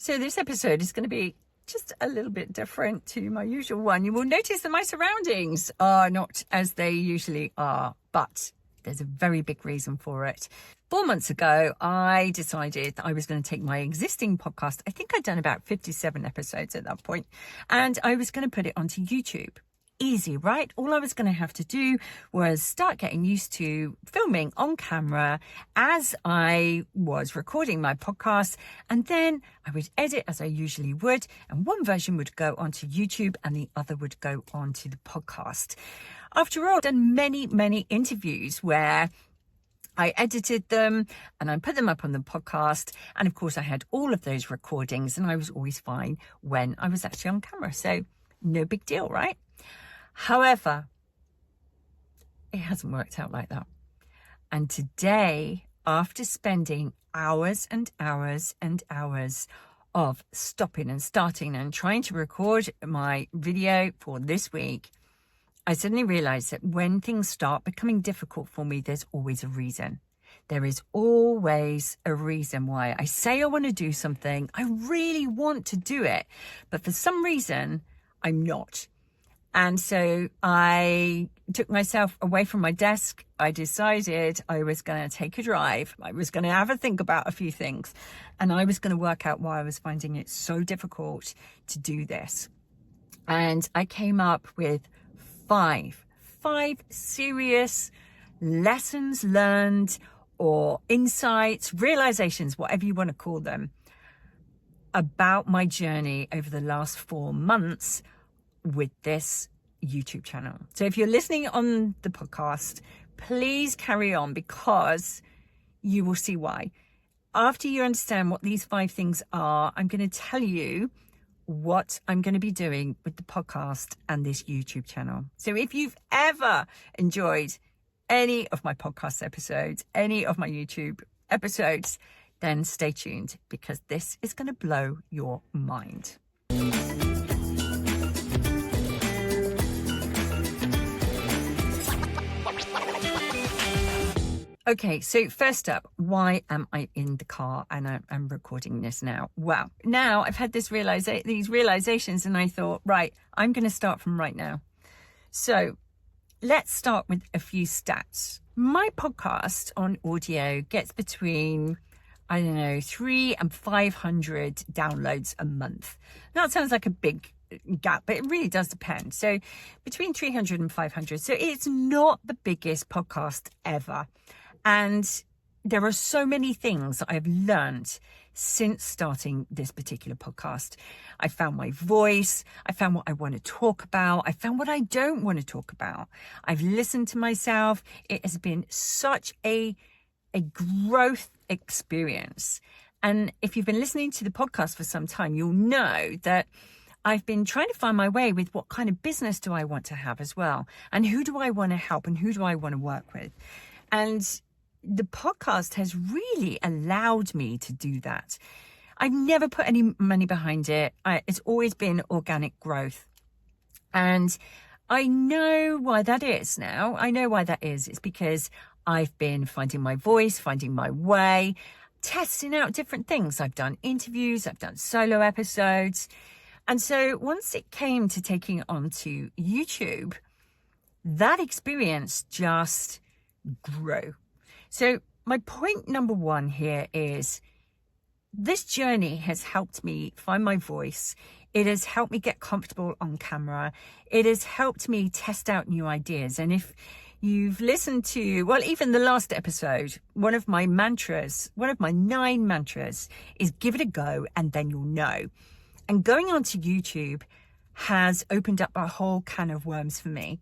So this episode is going to be just a little bit different to my usual one. You will notice that my surroundings are not as they usually are, but there's a very big reason for it. 4 months ago, I decided that I was going to take my existing podcast. I think I'd done about 57 episodes at that point, and I was going to put it onto YouTube. Easy, right? All I was going to have to do was start getting used to filming on camera as I was recording my podcast, and then I would edit as I usually would, and one version would go onto YouTube and the other would go onto the podcast. After all, I've done many interviews where I edited them and I put them up on the podcast, and of course I had all of those recordings, and I was always fine when I was actually on camera, so no big deal, right? However, it hasn't worked out like that. And today, after spending hours and hours and hours of stopping and starting and trying to record my video for this week, I suddenly realized that when things start becoming difficult for me, there's always a reason. There is always a reason why I say I want to do something. I really want to do it, but for some reason, I'm not. And so I took myself away from my desk. I decided I was going to take a drive. I was going to have a think about a few things. And I was going to work out why I was finding it so difficult to do this. And I came up with five serious lessons learned or insights, realizations, whatever you want to call them, about my journey over the last 4 months with this YouTube channel. So if you're listening on the podcast, please carry on, because you will see why. After you understand what these 5 things are, I'm going to tell you what I'm going to be doing with the podcast and this YouTube channel. So if you've ever enjoyed any of my podcast episodes, any of my YouTube episodes, then stay tuned, because this is going to blow your mind. Okay, so first up, why am I in the car and I'm recording this now? Well, now I've had these realizations, and I thought, right, I'm going to start from right now. So let's start with a few stats. My podcast on audio gets between, 300 and 500 downloads a month. Now, it sounds like a big gap, but it really does depend. So between 300 and 500. So it's not the biggest podcast ever. And there are so many things that I've learned since starting this particular podcast. I found my voice. I found what I want to talk about. I found what I don't want to talk about. I've listened to myself. It has been such a growth experience. And if you've been listening to the podcast for some time, you'll know that I've been trying to find my way with what kind of business do I want to have as well, and who do I want to help, and who do I want to work with. And the podcast has really allowed me to do that. I've never put any money behind it. It's always been organic growth. And I know why that is now. I know why that is. It's because I've been finding my voice, finding my way, testing out different things. I've done interviews, I've done solo episodes. And so once it came to taking it onto YouTube, that experience just grew. So my point number 1 here is this journey has helped me find my voice. It has helped me get comfortable on camera. It has helped me test out new ideas. And if you've listened to, well, even the last episode, one of my 9 mantras is give it a go and then you'll know. And going onto YouTube has opened up a whole can of worms for me.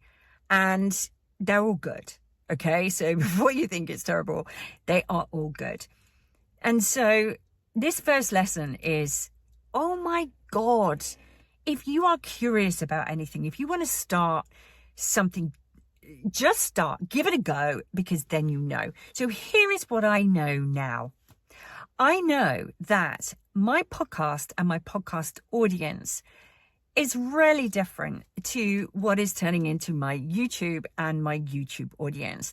And they're all good. Okay, so before you think it's terrible, they are all good. And so this first lesson is, oh my God, if you are curious about anything, if you want to start something, just start, give it a go, because then you know. So here is what I know now. I know that my podcast and my podcast audience is really different to what is turning into my YouTube and my YouTube audience.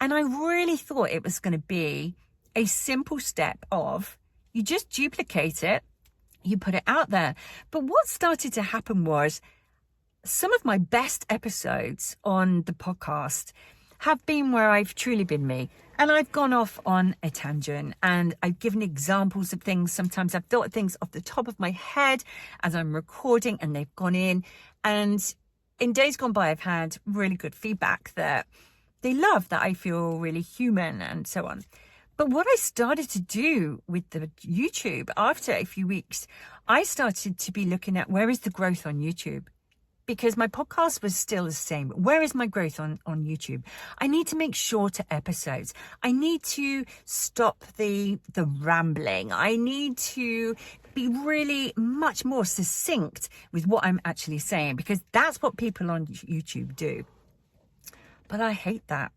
And I really thought it was going to be a simple step of you just duplicate it, you put it out there. But what started to happen was some of my best episodes on the podcast have been where I've truly been me. And I've gone off on a tangent and I've given examples of things. Sometimes I've thought of things off the top of my head as I'm recording and they've gone in. And in days gone by, I've had really good feedback that they love that I feel really human and so on. But what I started to do with the YouTube after a few weeks, I started to be looking at where is the growth on YouTube? Because my podcast was still the same. Where is my growth on YouTube? I need to make shorter episodes. I need to stop the rambling. I need to be really much more succinct with what I'm actually saying, because that's what people on YouTube do. But I hate that.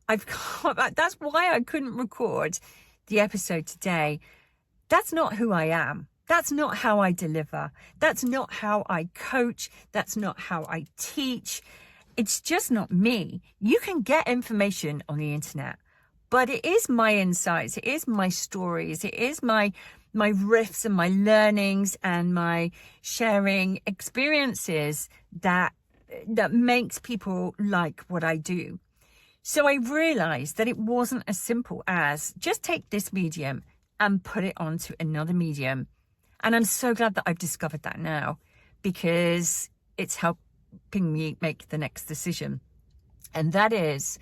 That's why I couldn't record the episode today. That's not who I am. That's not how I deliver. That's not how I coach. That's not how I teach. It's just not me. You can get information on the internet, but it is my insights. It is my stories. It is my riffs and my learnings and my sharing experiences that makes people like what I do. So I realized that it wasn't as simple as just take this medium and put it onto another medium. And I'm so glad that I've discovered that now, because it's helping me make the next decision. And that is,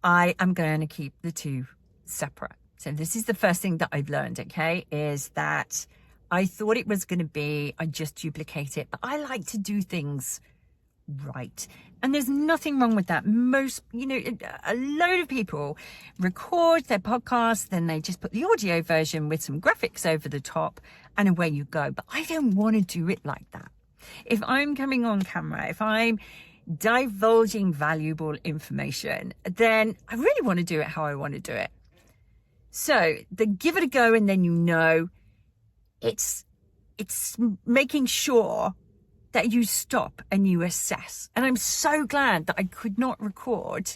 I am going to keep the two separate. So this is the first thing that I've learned, okay, is that I thought it was going to be, I just duplicate it, but I like to do things right. And there's nothing wrong with that. Most, a load of people record their podcasts, then they just put the audio version with some graphics over the top and away you go. But I don't want to do it like that. If I'm coming on camera, if I'm divulging valuable information, then I really want to do it how I want to do it. So give it a go, and then it's making sure that you stop and you assess. And I'm so glad that I could not record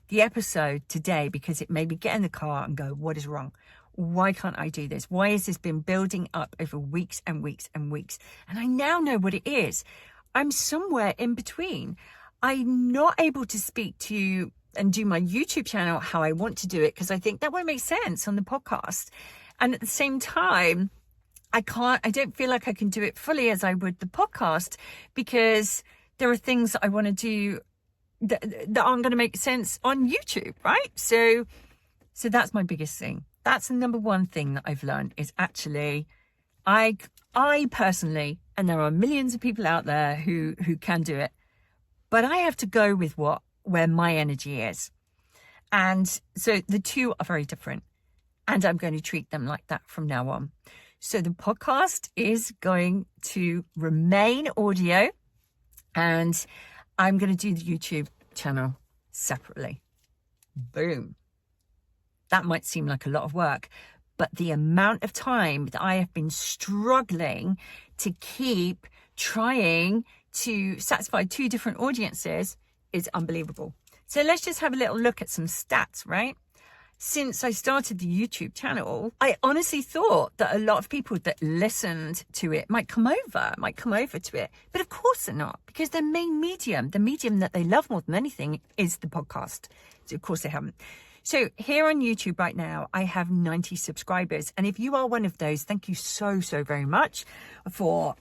the episode today, because it made me get in the car and go, what is wrong? Why can't I do this? Why has this been building up over weeks and weeks and weeks? And I now know what it is. I'm somewhere in between. I'm not able to speak to you and do my YouTube channel how I want to do it, because I think that won't make sense on the podcast. And at the same time, I don't feel like I can do it fully as I would the podcast, because there are things that I want to do that aren't going to make sense on YouTube, right? So that's my biggest thing. That's the number one thing that I've learned, is actually I personally, and there are millions of people out there who can do it, but I have to go with where my energy is. And so the two are very different, and I'm going to treat them like that from now on. So the podcast is going to remain audio, and I'm going to do the YouTube channel separately. Boom. That might seem like a lot of work, but the amount of time that I have been struggling to keep trying to satisfy two different audiences is unbelievable. So let's just have a little look at some stats, right? Since I started the YouTube channel, I honestly thought that a lot of people that listened to it might come over to it. But of course they're not, because their main medium, the medium that they love more than anything, is the podcast. So of course they haven't. So here on YouTube right now, I have 90 subscribers. And if you are one of those, thank you so very much for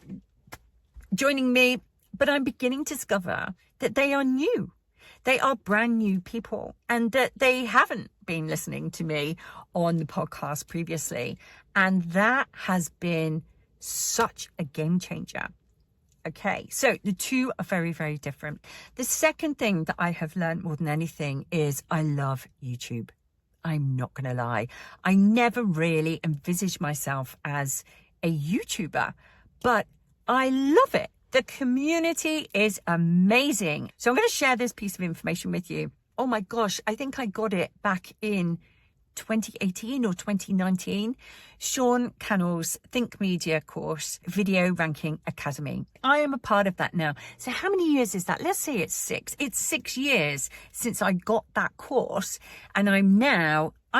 joining me. But I'm beginning to discover that they are new. They are brand new people, and that they haven't been listening to me on the podcast previously. And that has been such a game changer. Okay, so the two are very different. The second thing that I have learned more than anything is I love YouTube. I'm not going to lie. I never really envisaged myself as a YouTuber, but I love it. The community is amazing. So I'm going to share this piece of information with you. Oh my gosh, I think I got it back in 2018 or 2019. Sean Cannell's Think Media course, Video Ranking Academy. I am a part of that now. So how many years is that? Let's say it's 6. It's 6 years since I got that course, and I'm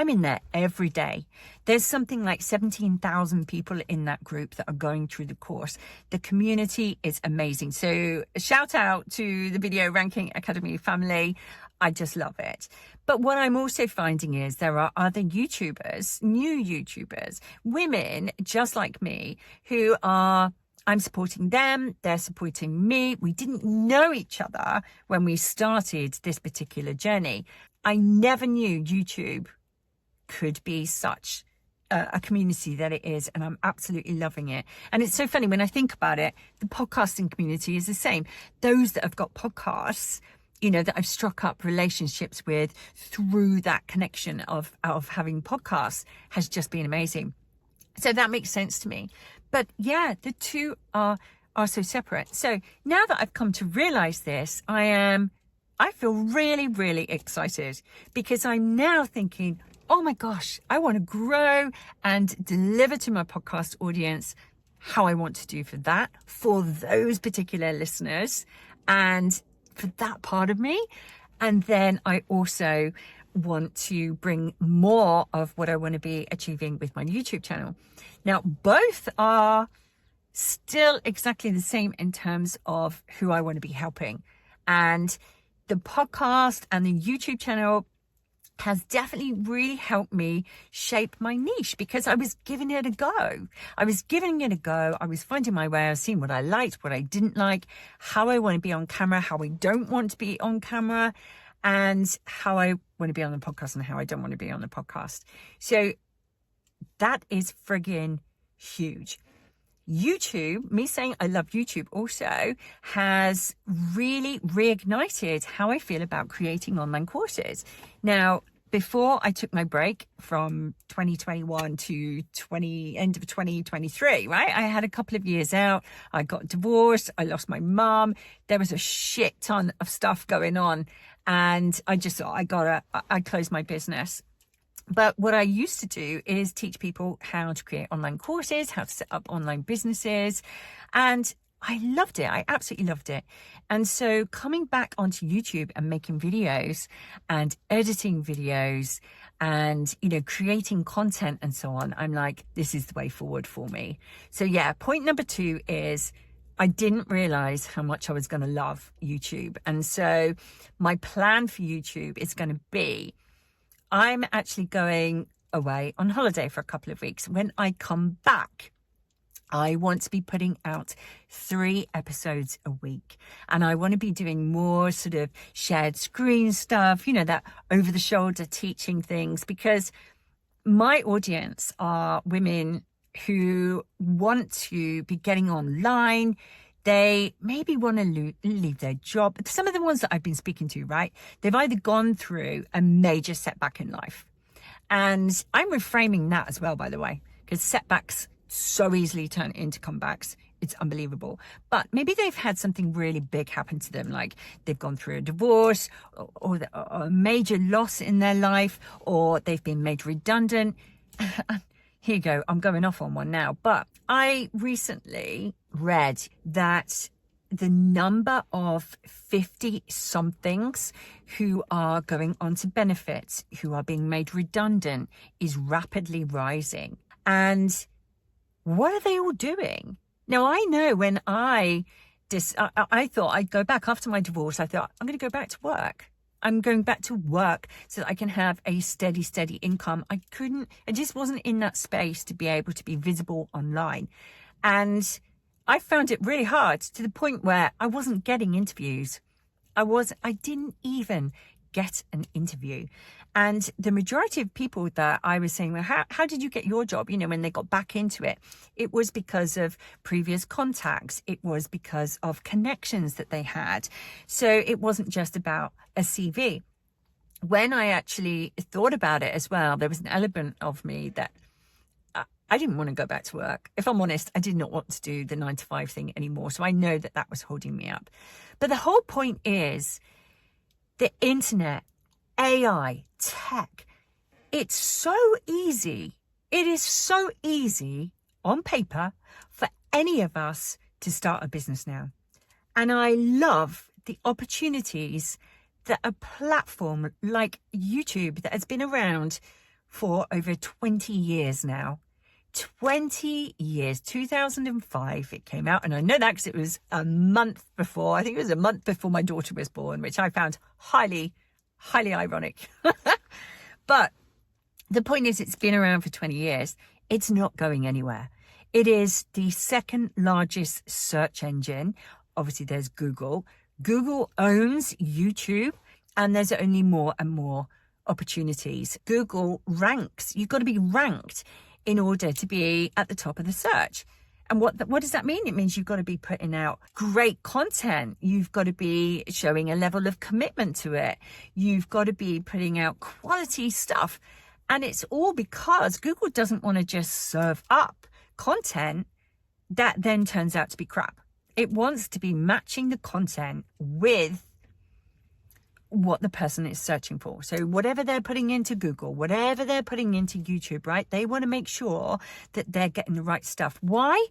in there every day. There's something like 17,000 people in that group that are going through the course. The community is amazing. So shout out to the Video Ranking Academy family. I just love it. But what I'm also finding is there are other YouTubers, new YouTubers, women just like me who are, I'm supporting them, they're supporting me. We didn't know each other when we started this particular journey. I never knew YouTube could be such a community that it is, and I'm absolutely loving it. And it's so funny when I think about it, the podcasting community is the same. Those that have got podcasts, you know, that I've struck up relationships with through that connection of having podcasts has just been amazing. So that makes sense to me. But yeah, the two are so separate. So now that I've come to realize this, I feel really, really excited, because I'm now thinking, oh my gosh, I want to grow and deliver to my podcast audience how I want to do for those particular listeners and for that part of me. And then I also want to bring more of what I want to be achieving with my YouTube channel. Now, both are still exactly the same in terms of who I want to be helping. And the podcast and the YouTube channel has definitely really helped me shape my niche, because I was giving it a go. I was finding my way. I was seeing what I liked, what I didn't like, how I want to be on camera, how I don't want to be on camera, and how I want to be on the podcast and how I don't want to be on the podcast. So that is friggin' huge. YouTube, me saying I love YouTube also, has really reignited how I feel about creating online courses. Now, before I took my break from 2021 to end of 2023, right? I had a couple of years out. I got divorced. I lost my mum. There was a shit ton of stuff going on. And I just thought I closed my business. But what I used to do is teach people how to create online courses, how to set up online businesses. And I loved it. I absolutely loved it. And so coming back onto YouTube and making videos and editing videos and, you know, creating content and so on, I'm like, this is the way forward for me. So yeah, point number 2 is I didn't realize how much I was going to love YouTube. And so my plan for YouTube is going to be, I'm actually going away on holiday for a couple of weeks. When I come back, I want to be putting out 3 episodes a week. And I want to be doing more sort of shared screen stuff, you know, that over the shoulder teaching things, because my audience are women who want to be getting online. They maybe want to leave their job. Some of the ones that I've been speaking to, right? They've either gone through a major setback in life. And I'm reframing that as well, by the way, because setbacks so easily turn into comebacks. It's unbelievable. But maybe they've had something really big happen to them, like they've gone through a divorce or a major loss in their life, or they've been made redundant. Here you go. I'm going off on one now. But I recently read that the number of 50-somethings who are going on to benefits, who are being made redundant, is rapidly rising. And what are they all doing? Now, I know when I thought I'd go back after my divorce, I thought, I'm going to go back to work. I'm going back to work so that I can have a steady income. I just wasn't in that space to be able to be visible online. And I found it really hard, to the point where I wasn't getting interviews. I didn't even get an interview. And the majority of people that I was saying, well, how did you get your job? You know, when they got back into it, it was because of previous contacts. It was because of connections that they had. So it wasn't just about a CV. When I actually thought about it as well, there was an element of me that I didn't want to go back to work. If I'm honest, I did not want to do the 9-to-5 thing anymore. So I know that was holding me up. But the whole point is the internet, AI, tech, it's so easy. It is so easy on paper for any of us to start a business now. And I love the opportunities that a platform like YouTube, that has been around for over 20 years now. 20 years, 2005 it came out, and I know that because it was a month before, I think it was a month before my daughter was born, which I found highly ironic. But the point is, it's been around for 20 years. It's not going anywhere. It is the second largest search engine. Obviously there's Google. Google owns YouTube, and there's only more and more opportunities. Google ranks. You've got to be ranked in order to be at the top of the search. And what does that mean? It means you've got to be putting out great content. You've got to be showing a level of commitment to it. You've got to be putting out quality stuff. And it's all because Google doesn't want to just serve up content that then turns out to be crap. It wants to be matching the content with what the person is searching for. So whatever they're putting into Google, whatever they're putting into YouTube, right? They want to make sure that they're getting the right stuff. Why?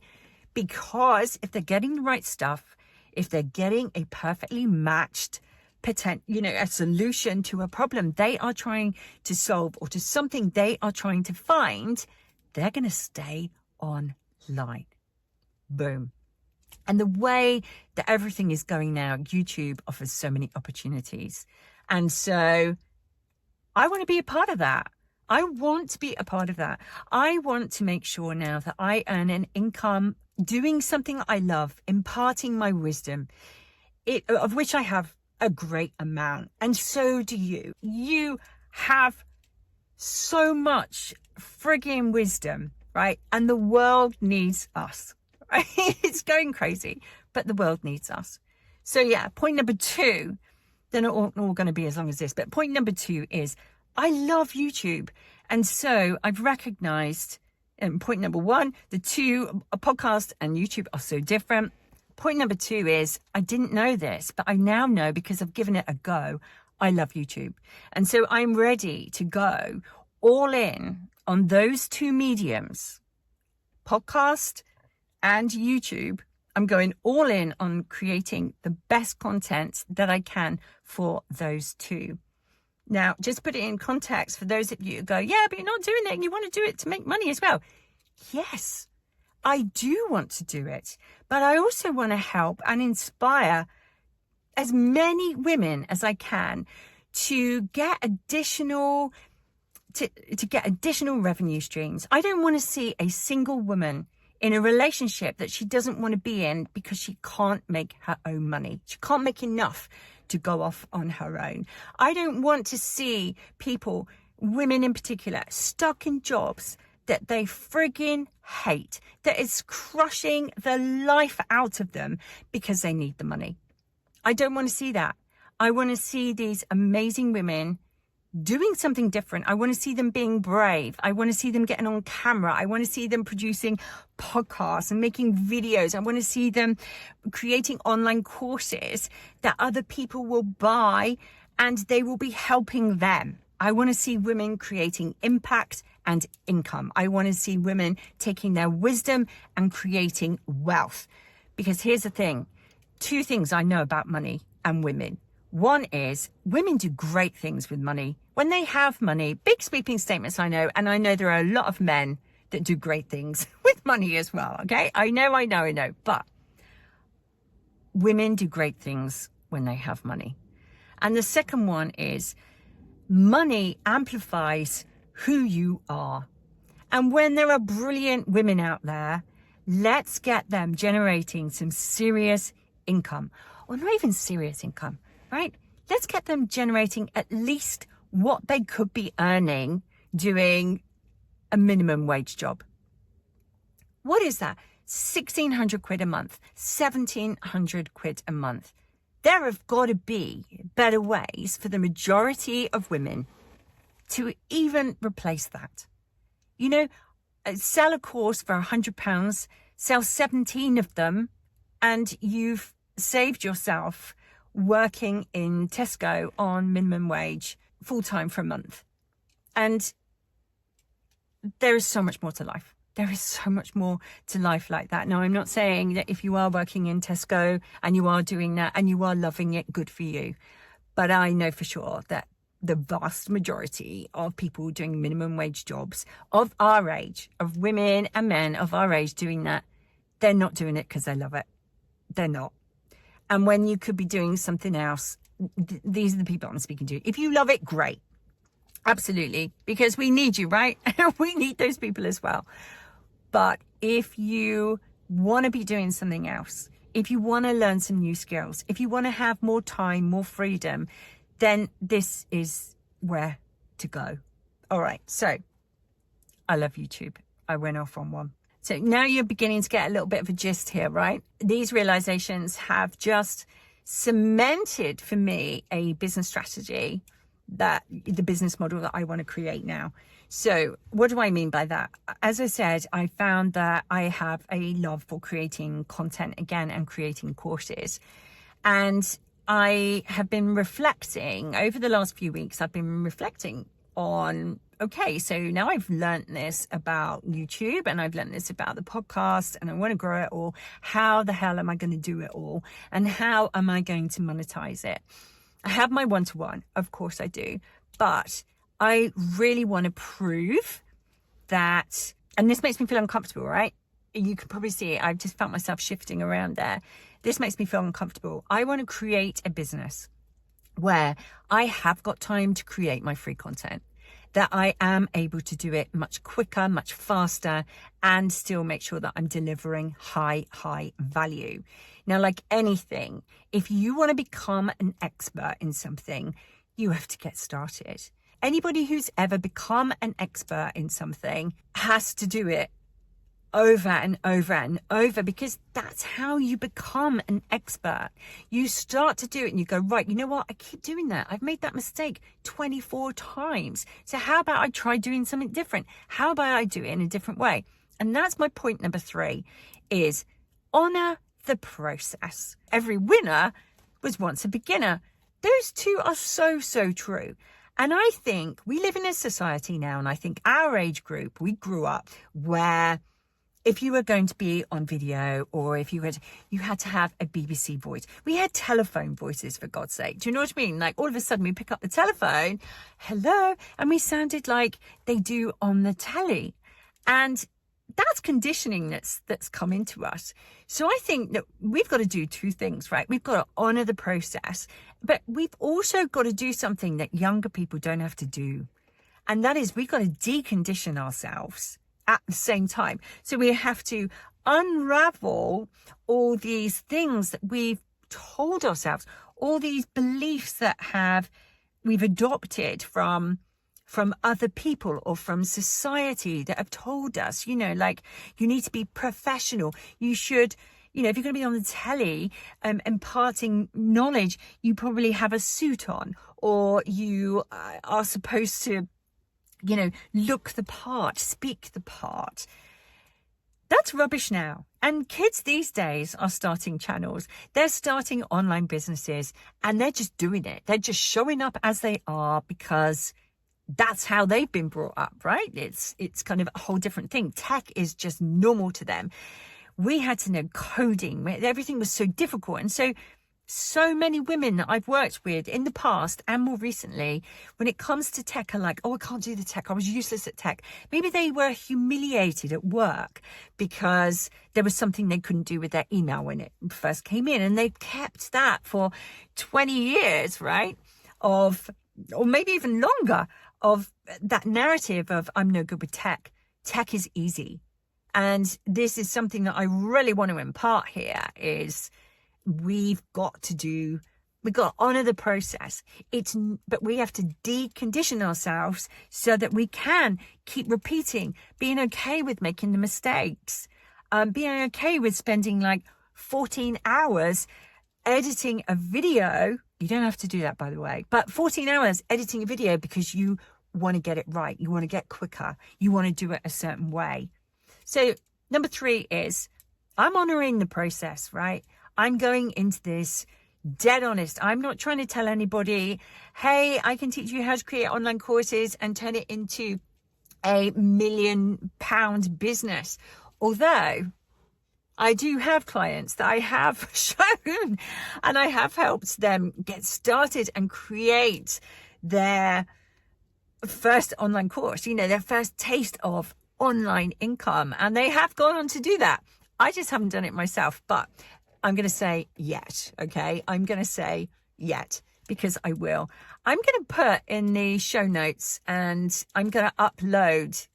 Because if they're getting the right stuff, if they're getting a perfectly matched a solution to a problem they are trying to solve, or to something they are trying to find, they're going to stay online. Boom. And the way that everything is going now, YouTube offers so many opportunities. And so I want to be a part of that. I want to be a part of that. I want to make sure now that I earn an income doing something I love, imparting my wisdom, of which I have a great amount. And so do you. You have so much frigging wisdom, right? And the world needs us. It's going crazy, but the world needs us. So yeah, point number 2, they're not all going to be as long as this, but point number 2 is I love YouTube. And so I've recognized, point number 1, the two, a podcast and YouTube are so different. Point number 2 is I didn't know this, but I now know because I've given it a go. I love YouTube. And so I'm ready to go all in on those two mediums, podcast and YouTube. I'm going all in on creating the best content that I can for those two. Now, just put it in context for those of you who go, yeah, but you're not doing it and you want to do it to make money as well. Yes, I do want to do it, but I also want to help and inspire as many women as I can to get additional revenue streams. I don't want to see a single woman in a relationship that she doesn't want to be in because she can't make her own money. She can't make enough to go off on her own. I don't want to see people, women in particular, stuck in jobs that they friggin' hate, that is crushing the life out of them because they need the money. I don't want to see that. I want to see these amazing women doing something different. I want to see them being brave. I want to see them getting on camera. I want to see them producing podcasts and making videos. I want to see them creating online courses that other people will buy and they will be helping them. I want to see women creating impact and income. I want to see women taking their wisdom and creating wealth. Because here's the thing, 2 things I know about money and women. One is women do great things with money. When they have money, big sweeping statements I know, and I know there are a lot of men that do great things with money as well, okay? I know. But women do great things when they have money. And the second one is money amplifies who you are. And when there are brilliant women out there, let's get them generating some serious income, or not even serious income, right? Let's get them generating at least what they could be earning doing a minimum wage job. What is that? 1,600 quid a month, 1,700 quid a month. There have got to be better ways for the majority of women to even replace that. You know, sell a course for £100, sell 17 of them, and you've saved yourself working in Tesco on minimum wage full-time for a month. And there is so much more to life. There is so much more to life like that. Now, I'm not saying that if you are working in Tesco and you are doing that and you are loving it, good for you. But I know for sure that the vast majority of people doing minimum wage jobs of our age, of women and men of our age doing that, they're not doing it because they love it. They're not. And when you could be doing something else, these are the people I'm speaking to. If you love it, great. Absolutely. Because we need you, right? We need those people as well. But if you want to be doing something else, if you want to learn some new skills, if you want to have more time, more freedom, then this is where to go. All right. So I love YouTube. I went off on one. So now you're beginning to get a little bit of a gist here, right? These realizations have just cemented for me a business strategy, that the business model that I want to create now. So what do I mean by that? As I said, I found that I have a love for creating content again and creating courses. And I have been reflecting over the last few weeks, I've been reflecting on, okay, so now I've learned this about YouTube and I've learned this about the podcast and I want to grow it all. How the hell am I going to do it all? And how am I going to monetize it? I have my one-to-one, of course I do, but I really want to prove that, and this makes me feel uncomfortable, right? You can probably see it. I've just found myself shifting around there. This makes me feel uncomfortable. I want to create a business where I have got time to create my free content, that I am able to do it much quicker, much faster, and still make sure that I'm delivering high value. Now, like anything, if you want to become an expert in something, you have to get started. Anybody who's ever become an expert in something has to do it over and over and over, because that's how you become an expert. You start to do it and you go, right, you know what? I keep doing that. I've made that mistake 24 times. So how about I try doing something different? How about I do it in a different way? And that's my point number 3, is honor the process. Every winner was once a beginner. Those two are so true. And I think we live in a society now, and I think our age group, we grew up where if you were going to be on video, or if you had to have a BBC voice. We had telephone voices, for God's sake. Do you know what I mean? Like all of a sudden we pick up the telephone, hello, and we sounded like they do on the telly. And that's conditioning that's come into us. So I think that we've got to do 2 things, right? We've got to honor the process, but we've also got to do something that younger people don't have to do. And that is, we've got to decondition ourselves at the same time. So we have to unravel all these things that we've told ourselves, all these beliefs that we've adopted from other people or from society that have told us, like you need to be professional. You should, if you're going to be on the telly imparting knowledge, you probably have a suit on, or you are supposed to, look the part, speak the part. That's rubbish now. And kids these days are starting channels. They're starting online businesses and they're just doing it. They're just showing up as they are because that's how they've been brought up, right? It's kind of a whole different thing. Tech is just normal to them. We had to know coding. Everything was so difficult. And so many women that I've worked with in the past and more recently, when it comes to tech, are like, oh, I can't do the tech. I was useless at tech. Maybe they were humiliated at work because there was something they couldn't do with their email when it first came in. And they kept that for 20 years, right? Or maybe even longer, of that narrative of I'm no good with tech. Tech is easy. And this is something that I really want to impart here, is we've got to honor the process. But we have to decondition ourselves so that we can keep repeating, being okay with making the mistakes, being okay with spending like 14 hours editing a video. You don't have to do that, by the way, but 14 hours editing a video because you want to get it right. You want to get quicker. You want to do it a certain way. So number 3 is I'm honoring the process, right? I'm going into this dead honest. I'm not trying to tell anybody, hey, I can teach you how to create online courses and turn it into a £1 million business. Although I do have clients that I have shown and I have helped them get started and create their first online course, you know, their first taste of online income. And they have gone on to do that. I just haven't done it myself, but I'm going to say yet. Okay. I'm going to say yet because I will. I'm going to put in the show notes and I'm going to upload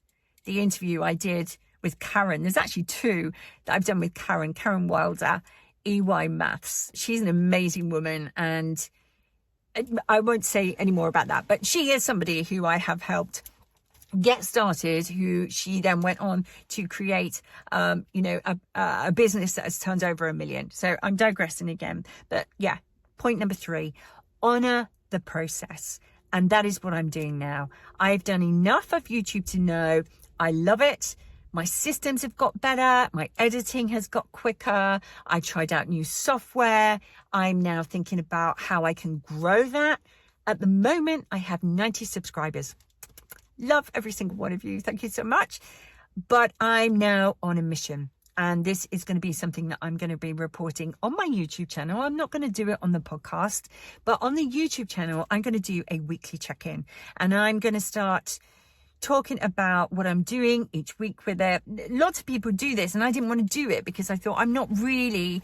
the interview I did with Karen. There's actually two that I've done with Karen Wilder, EY Maths. She's an amazing woman, and I won't say any more about that, but she is somebody who I have helped get started, who she then went on to create, a business that has turned over $1 million. So I'm digressing again, but yeah, point number 3, honor the process. And that is what I'm doing now. I've done enough of YouTube to know I love it. My systems have got better. My editing has got quicker. I tried out new software. I'm now thinking about how I can grow that. At the moment, I have 90 subscribers. Love every single one of you. Thank you so much. But I'm now on a mission. And this is going to be something that I'm going to be reporting on my YouTube channel. I'm not going to do it on the podcast, but on the YouTube channel, I'm going to do a weekly check-in. And I'm going to start talking about what I'm doing each week with it. Lots of people do this, and I didn't want to do it because I thought I'm not really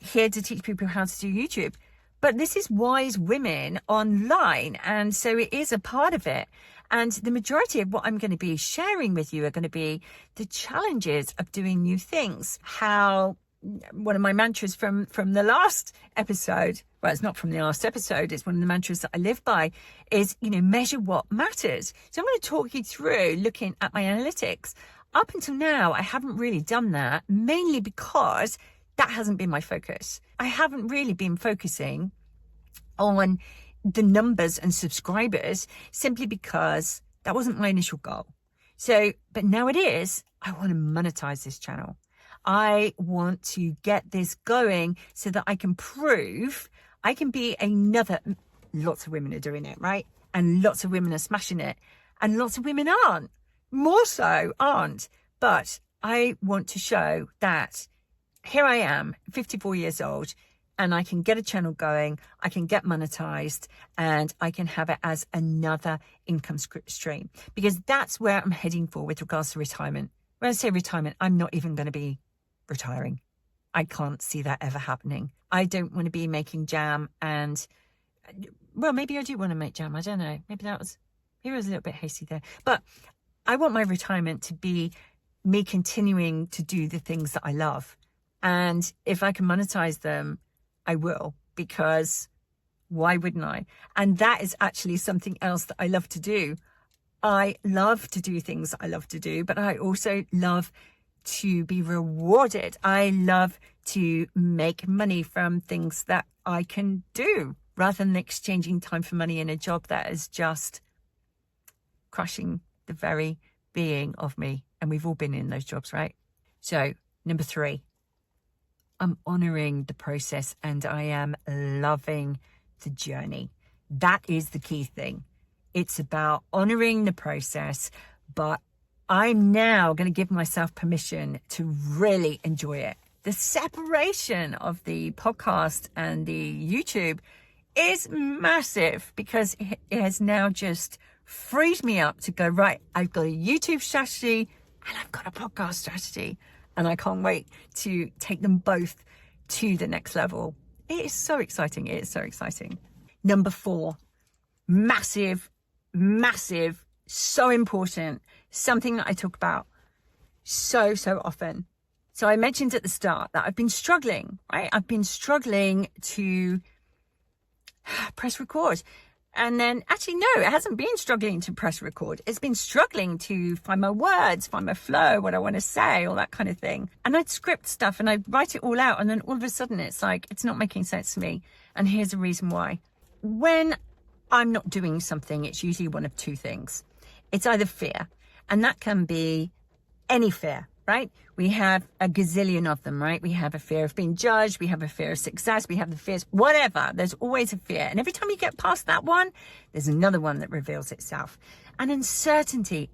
here to teach people how to do YouTube. But this is wise women online, and so it is a part of it. And the majority of what I'm going to be sharing with you are going to be the challenges of doing new things. How one of my mantras from the last episode, well, it's not from the last episode, it's one of the mantras that I live by, is, measure what matters. So I'm going to talk you through looking at my analytics. Up until now, I haven't really done that, mainly because that hasn't been my focus. I haven't really been focusing on the numbers and subscribers simply because that wasn't my initial goal. So, but now it is. I want to monetize this channel. I want to get this going so that I can prove I can be another. Lots of women are doing it, right? And lots of women are smashing it. And lots of women aren't. More so aren't. But I want to show that here I am, 54 years old, and I can get a channel going, I can get monetized, and I can have it as another income stream. Because that's where I'm heading for with regards to retirement. When I say retirement, I'm not even going to be retiring. I can't see that ever happening. I don't want to be making jam and, well, maybe I do want to make jam. I don't know. Maybe it was a little bit hasty there. But I want my retirement to be me continuing to do the things that I love. And if I can monetize them, I will, because why wouldn't I? And that is actually something else that I love to do. I love to do things I love to do, but I also love to be rewarded. I love to make money from things that I can do rather than exchanging time for money in a job that is just crushing the very being of me. And we've all been in those jobs, right? So, number 3. I'm honoring the process and I am loving the journey. That is the key thing. It's about honoring the process, but I'm now going to give myself permission to really enjoy it. The separation of the podcast and the YouTube is massive because it has now just freed me up to go, right, I've got a YouTube strategy and I've got a podcast strategy. And I can't wait to take them both to the next level. It is so exciting. It is so exciting. Number 4, massive, so important. Something that I talk about so often. So I mentioned at the start that I've been struggling, right? I've been struggling to press record. And then actually, no, it hasn't been struggling to press record. It's been struggling to find my words, find my flow, what I want to say, all that kind of thing. And I'd script stuff and I'd write it all out. And then all of a sudden it's like, it's not making sense to me. And here's the reason why. When I'm not doing something, it's usually one of 2 things. It's either fear, and that can be any fear, right? We have a gazillion of them, right? We have a fear of being judged. We have a fear of success. We have the fears, whatever. There's always a fear. And every time you get past that one, there's another one that reveals itself. And uncertainty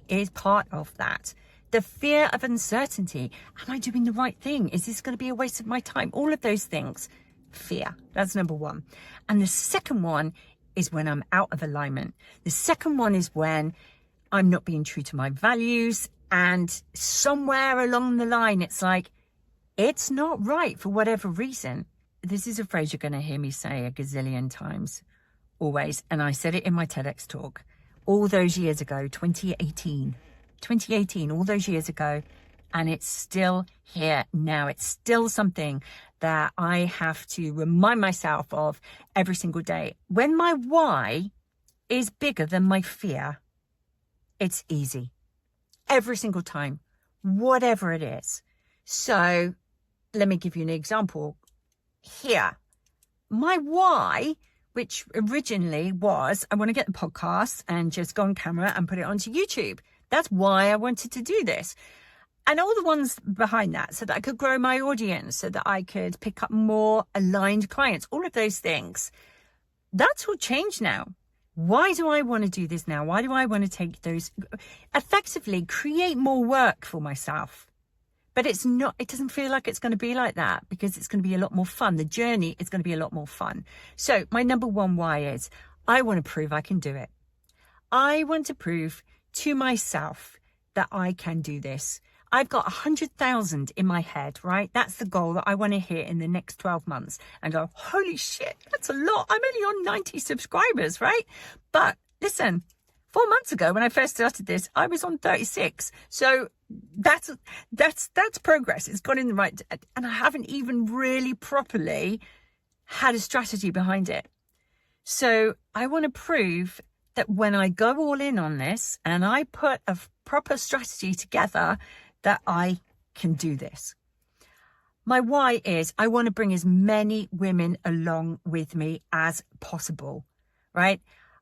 is part of that. The fear of uncertainty. Am I doing the right thing? Is this going to be a waste of my time? All of those things. Fear. That's number 1. And the second one is when I'm out of alignment. The second one is when I'm not being true to my values, and somewhere along the line, it's like, it's not right for whatever reason. This is a phrase you're going to hear me say a gazillion times, always. And I said it in my TEDx talk all those years ago, 2018, all those years ago. And it's still here now. It's still something that I have to remind myself of every single day. When my why is bigger than my fear, it's easy. Every single time, whatever it is. So let me give you an example here. My why, which originally was, I want to get the podcast and just go on camera and put it onto YouTube. That's why I wanted to do this. And all the ones behind that, so that I could grow my audience, so that I could pick up more aligned clients, all of those things. That's all changed now. Why do I want to do this now? Why do I want to take those, effectively create more work for myself? But it's not, it doesn't feel like it's going to be like that, because it's going to be a lot more fun. The journey is going to be a lot more fun. So my number one why is, I want to prove I can do it. I want to prove to myself that I can do this. I've got 100,000 in my head, right? That's the goal that I want to hit in the next 12 months, and go, holy shit, that's a lot. I'm only on 90 subscribers, right? But listen, 4 months ago when I first started this, I was on 36. So that's progress. It's gone in the right, and I haven't even really properly had a strategy behind it. So I want to prove that when I go all in on this and I put a proper strategy together, that I can do this. My why is, I want to bring as many women along with me as possible, right?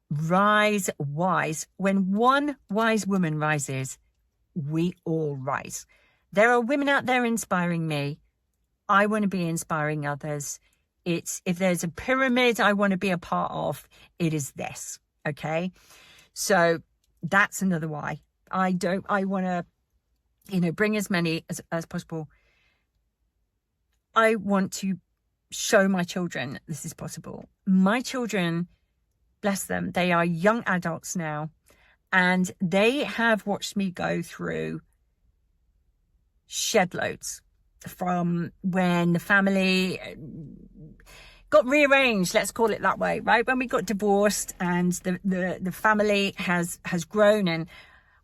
Rise wise. When one wise woman rises, we all rise. There are women out there inspiring me. I want to be inspiring others. If there's a pyramid I want to be a part of, it is this, okay? So that's another why. I want to, bring as many as possible. I want to show my children this is possible. My children, bless them, they are young adults now, and they have watched me go through shed loads from when the family got rearranged, let's call it that way, right? When we got divorced and the family has grown, and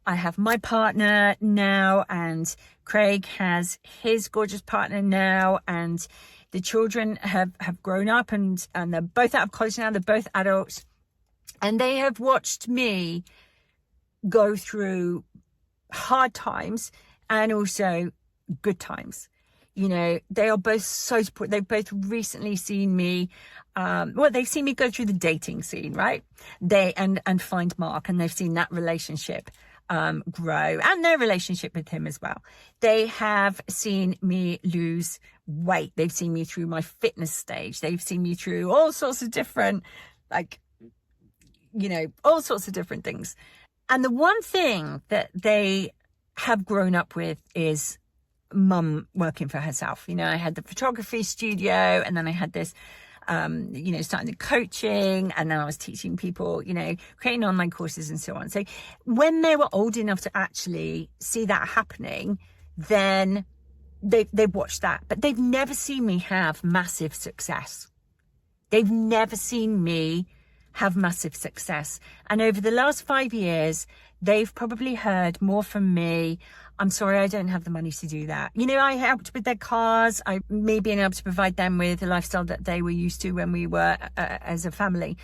I have my partner now, and Craig has his gorgeous partner now, and the children have grown up, and they're both out of college now, they're both adults, and they have watched me go through hard times and also good times. They are both so supportive. They've both recently seen me, they've seen me go through the dating scene, right? And find Mark, and they've seen that relationship grow, and their relationship with him as well. They have seen me lose weight. They've seen me through my fitness stage. They've seen me through all sorts of different, all sorts of different things. And the one thing that they have grown up with is mum working for herself. I had the photography studio, and then I had this starting the coaching, and then I was teaching people, creating online courses and so on. So when they were old enough to actually see that happening, then they've watched that, but they've never seen me have massive success. They've never seen me have massive success. And over the last 5 years, they've probably heard more from me. I'm sorry, I don't have the money to do that. I helped with their cars. I may being able to provide them with a lifestyle that they were used to when we were as a family.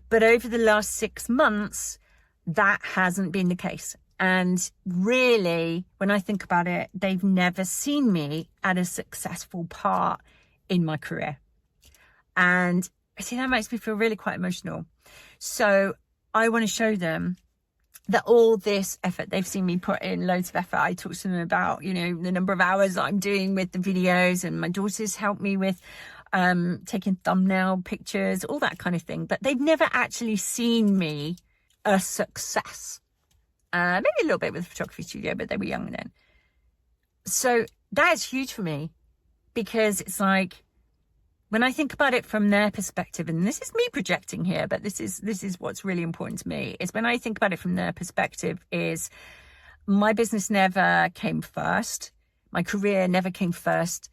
But over the last 6 months, that hasn't been the case. And really, when I think about it, they've never seen me at a successful part in my career. And I see that makes me feel really quite emotional. So I want to show them that all this effort, they've seen me put in loads of effort. I talk to them about, the number of hours that I'm doing with the videos, and my daughters help me with taking thumbnail pictures, all that kind of thing. But they've never actually seen me a success. Maybe a little bit with the photography studio, but they were young then. So that is huge for me, because it's like, when I think about it from their perspective, and this is me projecting here, but this is what's really important to me, is when I think about it from their perspective is my business never came first. My career never came first.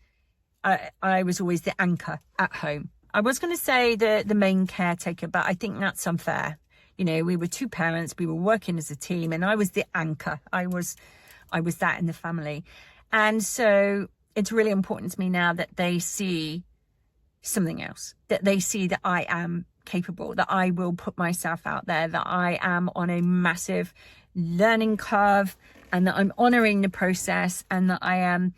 I was always the anchor at home. I was going to say the main caretaker, but I think that's unfair. You know, we were two parents, we were working as a team, and I was the anchor. I was that in the family. And so it's really important to me now that they see something else, that they see that I am capable, that I will put myself out there, that I am on a massive learning curve, and that I'm honoring the process, and that I am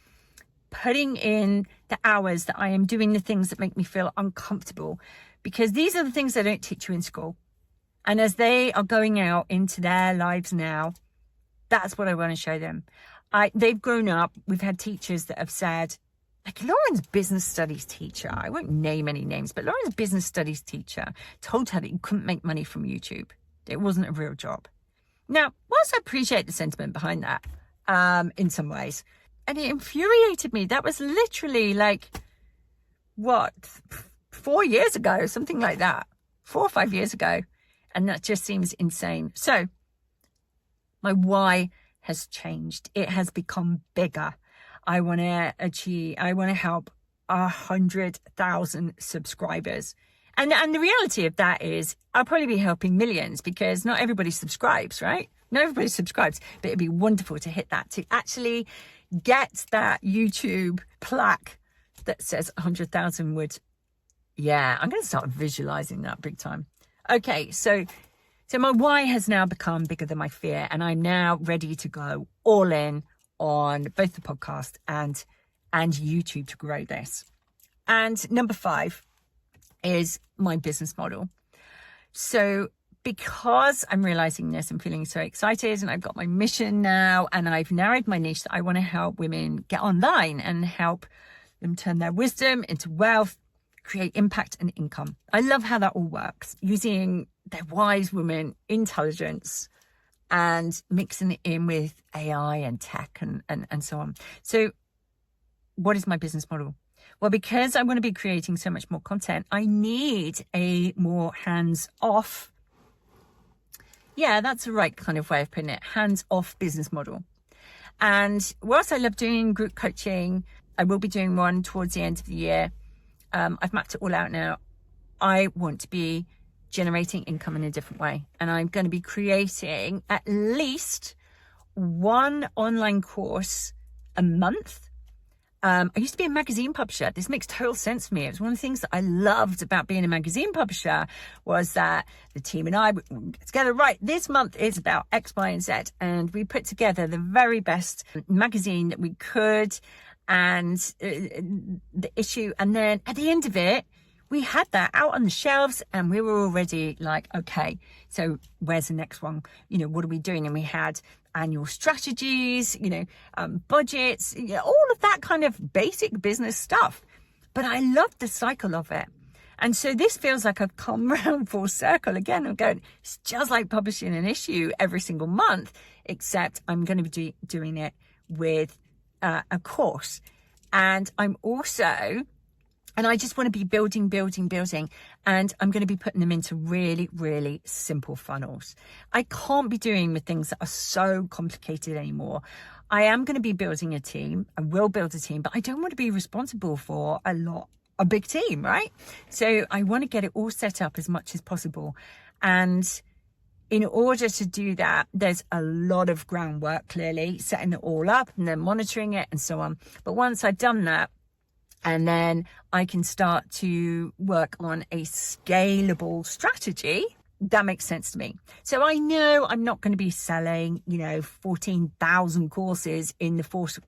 putting in the hours, that I am doing the things that make me feel uncomfortable, because these are the things they don't teach you in school. And as they are going out into their lives now, that's what I want to show them. They've grown up. We've had teachers that have said, like Lauren's business studies teacher, I won't name any names, but Lauren's business studies teacher told her that you couldn't make money from YouTube. It wasn't a real job. Now, whilst I appreciate the sentiment behind that, in some ways, and it infuriated me. That was literally like, 4 years ago, something like that, 4 or 5 years ago. And that just seems insane. So my why has changed. It has become bigger. I want to help 100,000 subscribers. And the reality of that is I'll probably be helping millions, because not everybody subscribes, right? Not everybody subscribes, but it'd be wonderful to hit that, to actually get that YouTube plaque that says 100,000 would, I'm going to start visualizing that big time. Okay, so my why has now become bigger than my fear, and I'm now ready to go all in on both the podcast and YouTube to grow this. And number 5 is my business model. So because I'm realizing this and feeling so excited, and I've got my mission now, and I've narrowed my niche, that I want to help women get online and help them turn their wisdom into wealth, create impact and income. I love how that all works, using their wise woman intelligence and mixing it in with AI and tech and so on. So what is my business model? Well, because I want to be creating so much more content, I need a more hands-off, that's the right kind of way of putting it, hands-off business model. And whilst I love doing group coaching, I will be doing one towards the end of the year. I've mapped it all out now. I want to be generating income in a different way. And I'm going to be creating at least one online course a month. I used to be a magazine publisher. This makes total sense for me. It was one of the things that I loved about being a magazine publisher, was that the team and I would get together, right, this month is about X, Y, and Z. And we put together the very best magazine that we could, and the issue. And then at the end of it, we had that out on the shelves, and we were already like, okay, so where's the next one? What are we doing? And we had annual strategies, budgets, all of that kind of basic business stuff. But I loved the cycle of it. And so this feels like I've come round full circle again. I'm going, it's just like publishing an issue every single month, except I'm going to be doing it with a course. And I'm also, and I just want to be building. And I'm going to be putting them into really, really simple funnels. I can't be doing the things that are so complicated anymore. I am going to be building a team. I will build a team, but I don't want to be responsible for a big team, right? So I want to get it all set up as much as possible. And in order to do that, there's a lot of groundwork, clearly, setting it all up and then monitoring it and so on. But once I've done that, and then I can start to work on a scalable strategy, that makes sense to me. So I know I'm not going to be selling, 14,000 courses in the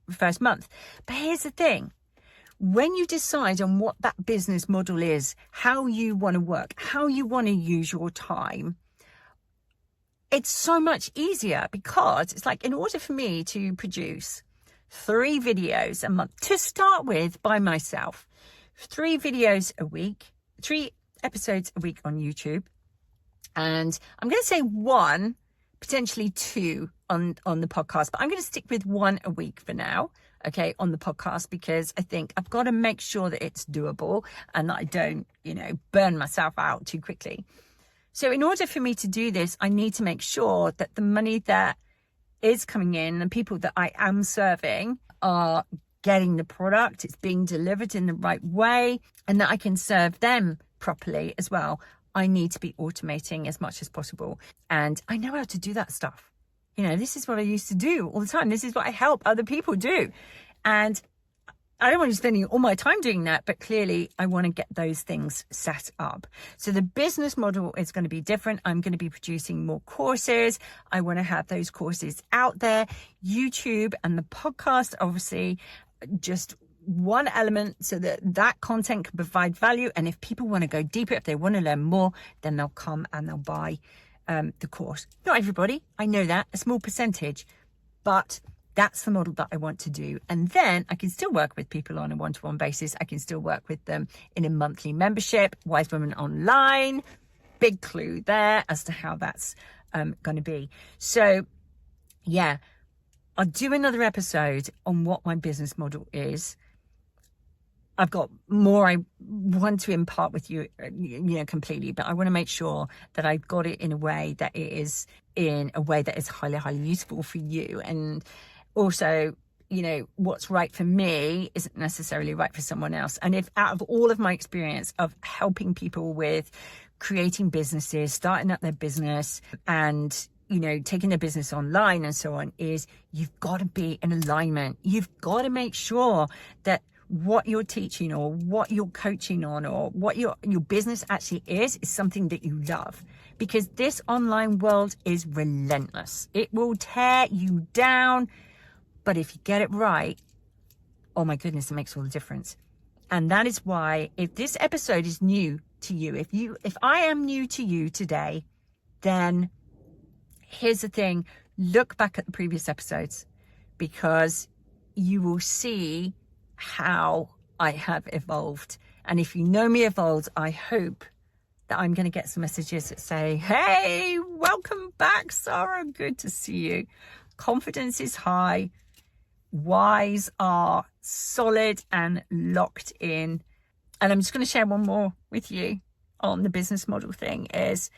first month. But here's the thing. When you decide on what that business model is, how you want to work, how you want to use your time, it's so much easier, because it's like, in order for me to produce 3 videos a month to start with by myself, 3 videos a week, 3 episodes a week on YouTube. And I'm going to say 1, potentially 2 on the podcast, but I'm going to stick with 1 a week for now. okay, on the podcast, because I think I've got to make sure that it's doable and that I don't, burn myself out too quickly. So in order for me to do this, I need to make sure that the money that is coming in and people that I am serving are getting the product, it's being delivered in the right way, and that I can serve them properly as well. I need to be automating as much as possible. And I know how to do that stuff. This is what I used to do all the time. This is what I help other people do. And I don't want to be spending all my time doing that, but clearly I want to get those things set up. So the business model is going to be different. I'm going to be producing more courses. I want to have those courses out there. YouTube and the podcast, obviously, just one element so that content can provide value. And if people want to go deeper, if they want to learn more, then they'll come and they'll buy the course. Not everybody, I know that, a small percentage, but that's the model that I want to do. And then I can still work with people on a one-to-one basis. I can still work with them in a monthly membership. Wise Women Online, big clue there as to how that's going to be. So yeah, I'll do another episode on what my business model is. I've got more I want to impart with you, completely, but I want to make sure that I've got it in a way that it is highly, highly useful for you. And also, what's right for me isn't necessarily right for someone else. And if out of all of my experience of helping people with creating businesses, starting up their business and, taking their business online and so on, is you've got to be in alignment. You've got to make sure that what you're teaching or what you're coaching on or what your business actually is something that you love. Because this online world is relentless. It will tear you down. But if you get it right, oh my goodness, it makes all the difference. And that is why, if this episode is new to you, if I am new to you today, then here's the thing, look back at the previous episodes, because you will see how I have evolved. And if you know me evolved, I hope that I'm going to get some messages that say, hey, welcome back, Sara. Good to see you. Confidence is high. Whys are solid and locked in. And I'm just going to share one more with you on the business model thing is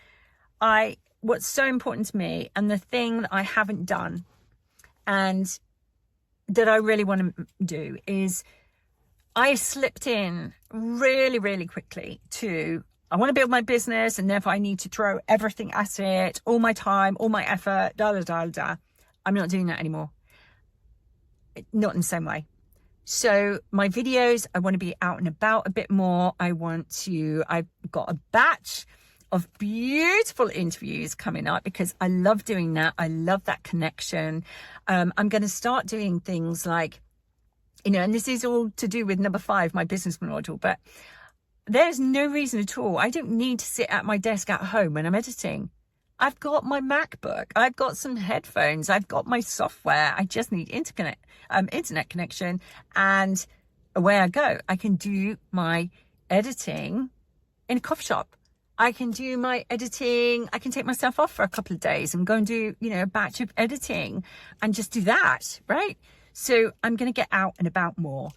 what's so important to me, and the thing that I haven't done and that I really want to do, is I slipped in really, really quickly to, I want to build my business and therefore I need to throw everything at it, all my time, all my effort, I'm not doing that anymore. Not in the same way. So my videos, I want to be out and about a bit more. I've got a batch of beautiful interviews coming up because I love doing that. I love that connection. I'm going to start doing things like, and this is all to do with number 5, my business model, but there's no reason at all. I don't need to sit at my desk at home when I'm editing. I've got my MacBook. I've got some headphones. I've got my software. I just need internet connection. And away I go. I can do my editing in a coffee shop. I can do my editing. I can take myself off for a couple of days and go and do, a batch of editing and just do that, right? So I'm going to get out and about more.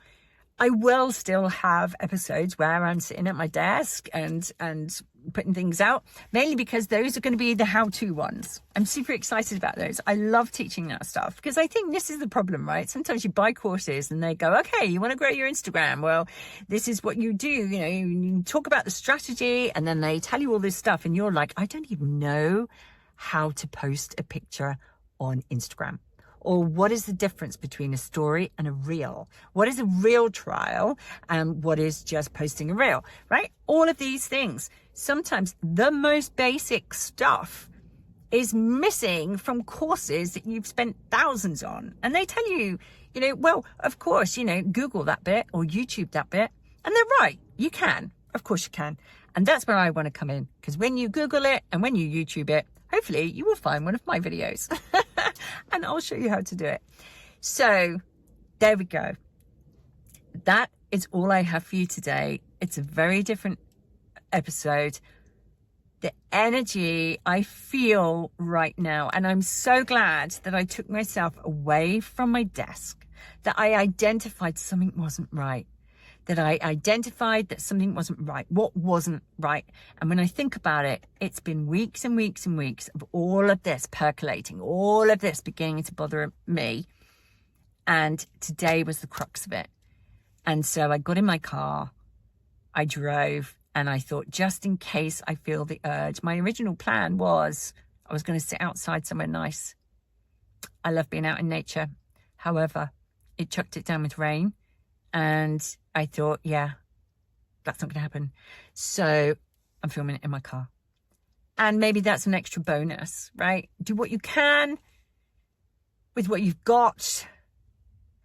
I will still have episodes where I'm sitting at my desk and putting things out, mainly because those are going to be the how-to ones. I'm super excited about those. I love teaching that stuff because I think this is the problem, right? Sometimes you buy courses and they go, okay, you want to grow your Instagram? Well, this is what you do. You talk about the strategy and then they tell you all this stuff and you're like, I don't even know how to post a picture on Instagram. Or what is the difference between a story and a reel? What is a reel trial and what is just posting a reel, right? All of these things. Sometimes the most basic stuff is missing from courses that you've spent thousands on. And they tell you, well, of course, Google that bit or YouTube that bit. And they're right. You can. Of course you can. And that's where I want to come in. Because when you Google it and when you YouTube it, hopefully you will find one of my videos and I'll show you how to do it. So there we go. That is all I have for you today. It's a very different episode. The energy I feel right now, and I'm so glad that I took myself away from my desk that I identified something wasn't right, that I identified that something wasn't right. What wasn't right? And when I think about it, it's been weeks and weeks and weeks of all of this percolating, all of this beginning to bother me. And today was the crux of it. And so I got in my car, I drove, and I thought, just in case I feel the urge, my original plan was I was going to sit outside somewhere nice. I love being out in nature. However, it chucked it down with rain. And I thought, yeah, that's not going to happen. So I'm filming it in my car. And maybe that's an extra bonus, right? Do what you can with what you've got.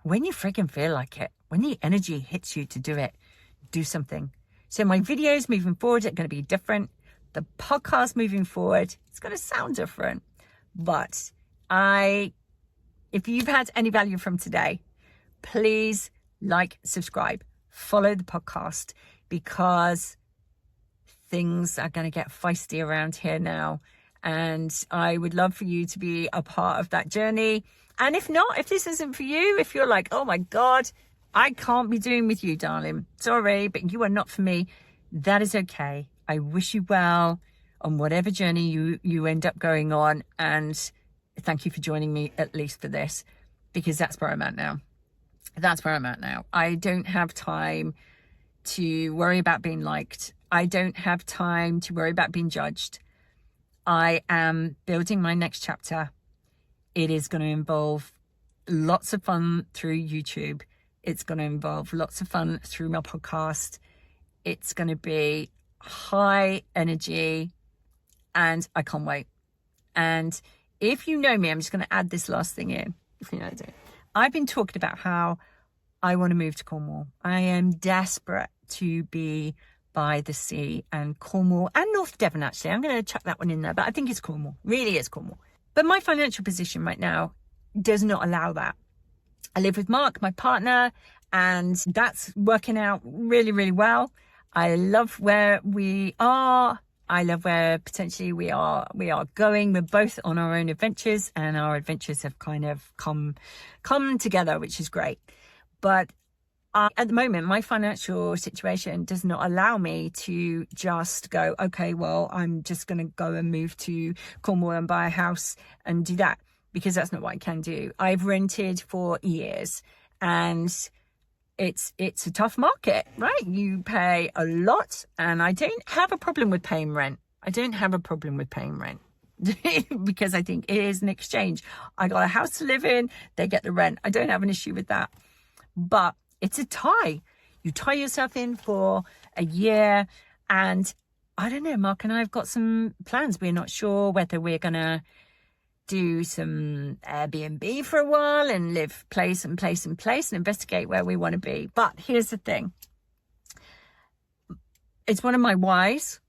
When you freaking feel like it, when the energy hits you to do it, do something. So my videos moving forward are going to be different. The podcast moving forward, it's going to sound different. But if you've had any value from today, please like, subscribe, follow the podcast, because things are going to get feisty around here now. And I would love for you to be a part of that journey. And if not, if this isn't for you, if you're like, oh my God, I can't be doing with you, darling. Sorry, but you are not for me. That is okay. I wish you well on whatever journey you end up going on. And thank you for joining me, at least for this, because that's where I'm at now. That's where I'm at now. I don't have time to worry about being liked. I don't have time to worry about being judged. I am building my next chapter. It is going to involve lots of fun through YouTube. It's going to involve lots of fun through my podcast. It's going to be high energy, and I can't wait. And if you know me, I'm just going to add this last thing in. If you know it. I've been talking about how I want to move to Cornwall. I am desperate to be by the sea, and Cornwall and North Devon, actually. I'm going to chuck that one in there, but I think it's Cornwall. Really is Cornwall. But my financial position right now does not allow that. I live with Mark, my partner, and that's working out really, really well. I love where we are. I love where potentially we are going. We're both on our own adventures, and our adventures have kind of come together, which is great. But at the moment, my financial situation does not allow me to just go, okay, well, I'm just going to go and move to Cornwall and buy a house and do that, because that's not what I can do. I've rented for years, and it's a tough market, right? You pay a lot, and I don't have a problem with paying rent. Because I think it is an exchange. I got a house to live in, they get the rent. I don't have an issue with that. But it's a tie. You tie yourself in for a year, and I don't know, Mark and I have got some plans. We're not sure whether we're going to do some Airbnb for a while and live place and investigate where we want to be. But here's the thing. It's one of my whys.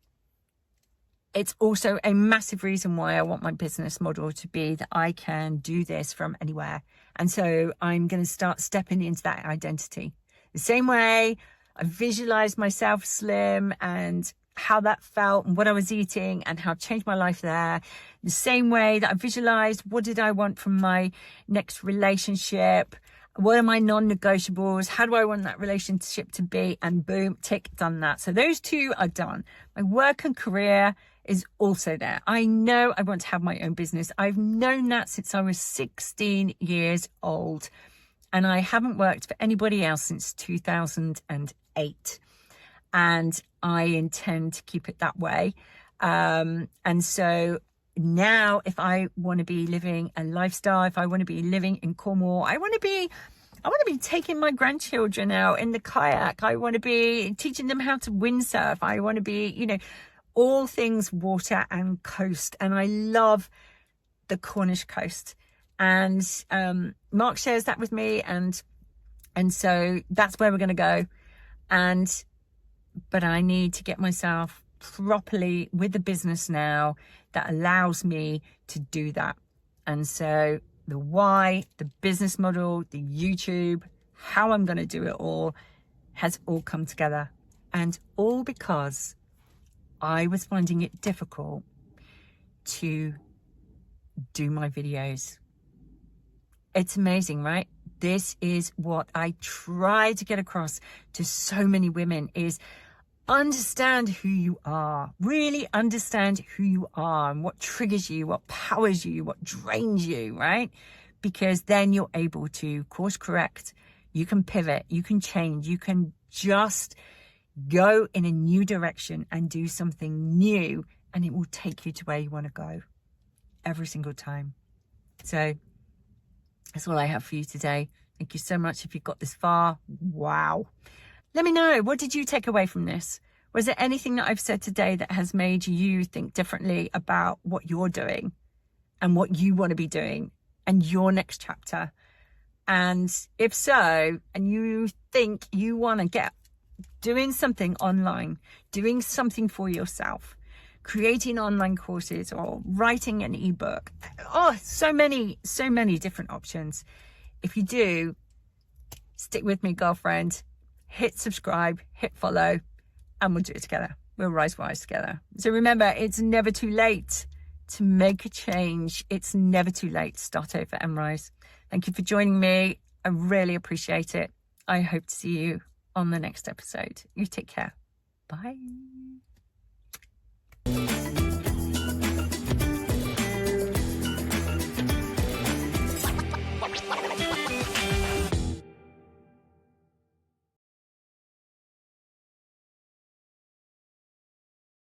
It's also a massive reason why I want my business model to be that I can do this from anywhere. And so I'm going to start stepping into that identity. The same way I visualized myself slim and how that felt and what I was eating and how it changed my life there. The same way that I visualized what did I want from my next relationship? What are my non-negotiables? How do I want that relationship to be? And boom, tick, done that. So those two are done. My work and career is also there. I know I want to have my own business. I've known that since I was 16 years old. And I haven't worked for anybody else since 2008. And I intend to keep it that way. And so now if I want to be living a lifestyle, if I want to be living in Cornwall, I want to be taking my grandchildren out in the kayak. I want to be teaching them how to windsurf. I want to be, all things water and coast. And I love the Cornish coast. And Mark shares that with me. And so that's where we're going to go. But I need to get myself properly with the business now that allows me to do that. And so the why, the business model, the YouTube, how I'm going to do it all has all come together. And all because I was finding it difficult to do my videos. It's amazing, right? this is what I try to get across to so many women, is understand who you are. Really understand who you are and what triggers you, what powers you, what drains you, right? Because then you're able to course correct. You can pivot, you can change, you can just go in a new direction and do something new, and it will take you to where you want to go every single time. So that's all I have for you today. Thank you so much if you got this far. Wow. Let me know, what did you take away from this? Was there anything that I've said today that has made you think differently about what you're doing and what you want to be doing and your next chapter? And if so, and you think you want to get doing something online, doing something for yourself, creating online courses or writing an ebook, so many different options. If you do, stick with me, girlfriend. Hit subscribe, hit follow, and we'll do it together. We'll rise wise together. So remember, it's never too late to make a change. It's never too late to start over and rise. Thank you for joining me. I really appreciate it. I hope to see you on the next episode. You take care. Bye.